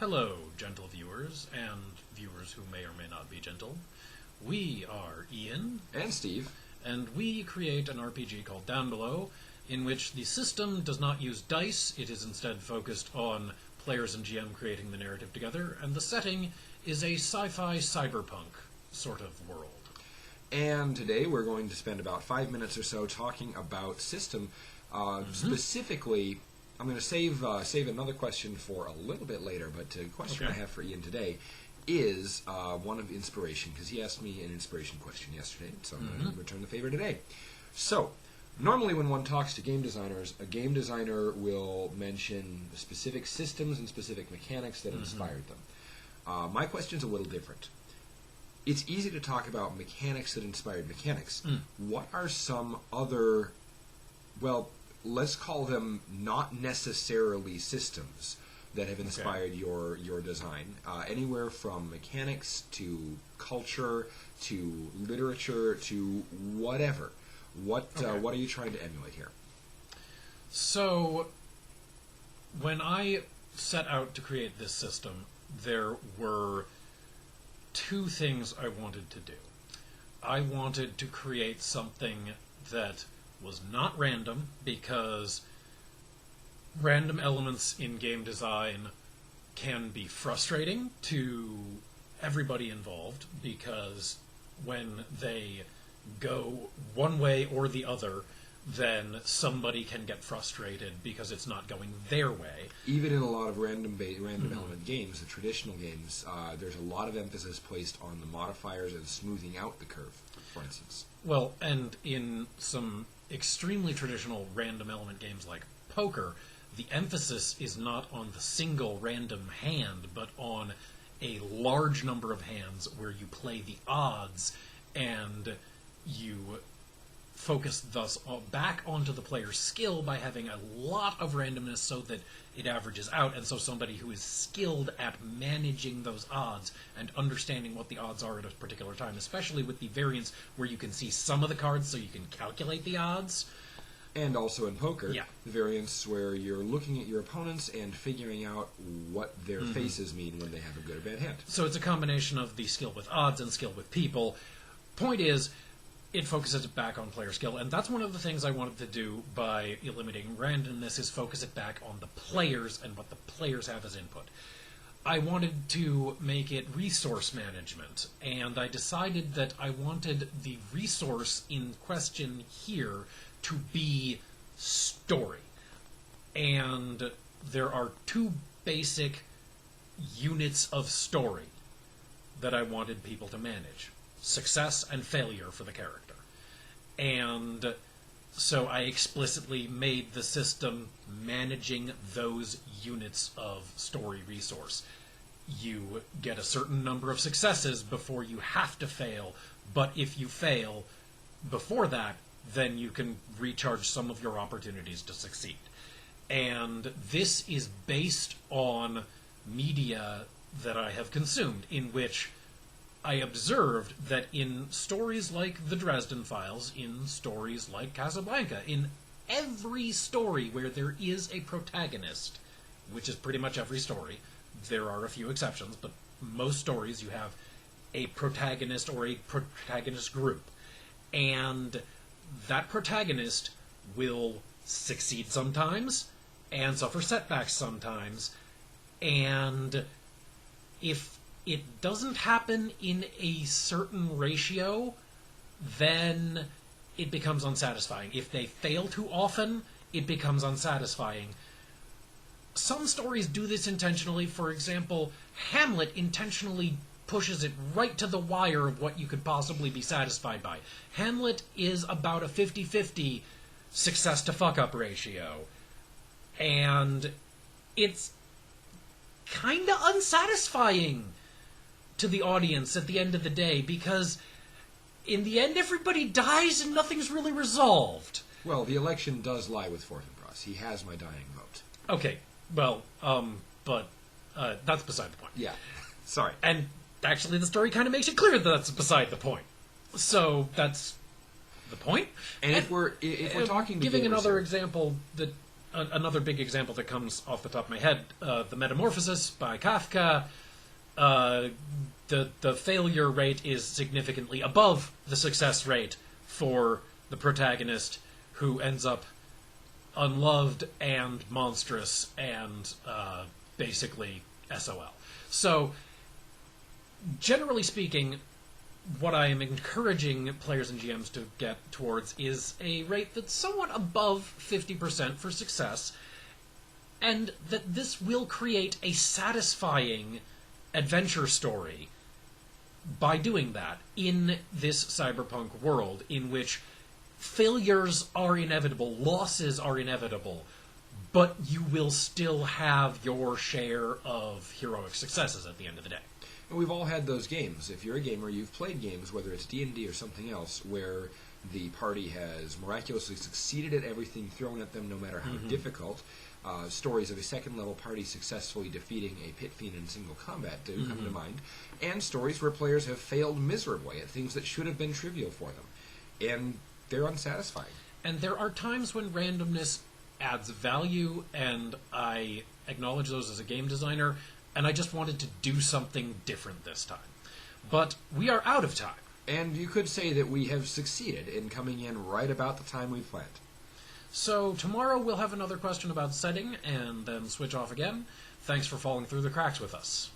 Hello, gentle viewers, and viewers who may or may not be gentle. We are Ian. And Steve. And we create an RPG called Downbelow, in which the system does not use dice. It is instead focused on players and GM creating the narrative together, and the setting is a sci-fi cyberpunk sort of world. And today we're going to spend about 5 minutes or so talking about system. Specifically, I'm going to save another question for a little bit later, but the question I have for Ian today is one of inspiration, because he asked me an inspiration question yesterday, so I'm going to return the favor today. So, normally when one talks to game designers, a game designer will mention specific systems and specific mechanics that inspired them. My question's a little different. It's easy to talk about mechanics that inspired mechanics. What are some other, well, let's call them not necessarily systems that have inspired your design? Anywhere from mechanics to culture to literature to whatever. What are you trying to emulate here? So, when I set out to create this system, there were two things I wanted to do. I wanted to create something that was not random, because random elements in game design can be frustrating to everybody involved, because when they go one way or the other, then somebody can get frustrated because it's not going their way. Even in a lot of random element games, the traditional games, there's a lot of emphasis placed on the modifiers and smoothing out the curve, for instance. Well, and in some extremely traditional random element games like poker, the emphasis is not on the single random hand, but on a large number of hands where you play the odds, and you focus thus back onto the player's skill by having a lot of randomness so that it averages out, and so somebody who is skilled at managing those odds and understanding what the odds are at a particular time, especially with the variants where you can see some of the cards so you can calculate the odds. And also in poker, the variants where you're looking at your opponents and figuring out what their faces mean when they have a good or bad hand. So it's a combination of the skill with odds and skill with people. Point is, it focuses it back on player skill, and that's one of the things I wanted to do by eliminating randomness, is focus it back on the players and what the players have as input. I wanted to make it resource management, and I decided that I wanted the resource in question here to be story. And there are two basic units of story that I wanted people to manage: success and failure for the character. And so I explicitly made the system managing those units of story resource. You get a certain number of successes before you have to fail, but if you fail before that, then you can recharge some of your opportunities to succeed. And this is based on media that I have consumed, in which I observed that in stories like the Dresden Files, in stories like Casablanca, in every story where there is a protagonist, which is pretty much every story, there are a few exceptions, but most stories you have a protagonist or a protagonist group. And that protagonist will succeed sometimes, and suffer setbacks sometimes, and if it doesn't happen in a certain ratio, then it becomes unsatisfying. If they fail too often, it becomes unsatisfying. Some stories do this intentionally. For example, Hamlet intentionally pushes it right to the wire of what you could possibly be satisfied by. Hamlet is about a 50-50 success to fuck-up ratio. And it's kinda unsatisfying to the audience at the end of the day, because in the end everybody dies and nothing's really resolved. Well, the election does lie with Fortinbras. He has my dying vote. Okay, well, but that's beside the point. Yeah, sorry. And actually the story kind of makes it clear that that's beside the point. So that's the point. And if we're talking to giving gamers another here, example that another big example that comes off the top of my head, the Metamorphosis by Kafka. The failure rate is significantly above the success rate for the protagonist, who ends up unloved and monstrous and basically SOL. So, generally speaking, what I am encouraging players and GMs to get towards is a rate that's somewhat above 50% for success, and that this will create a satisfying adventure story by doing that in this cyberpunk world in which failures are inevitable, losses are inevitable, but you will still have your share of heroic successes at the end of the day. And we've all had those games. If you're a gamer, you've played games, whether it's D&D or something else, where the party has miraculously succeeded at everything thrown at them, no matter how difficult. Stories of a second-level party successfully defeating a pit fiend in single combat do come to mind. And stories where players have failed miserably at things that should have been trivial for them. And they're unsatisfying. And there are times when randomness adds value, and I acknowledge those as a game designer, and I just wanted to do something different this time. But we are out of time. And you could say that we have succeeded in coming in right about the time we planned. So tomorrow we'll have another question about setting, and then switch off again. Thanks for falling through the cracks with us.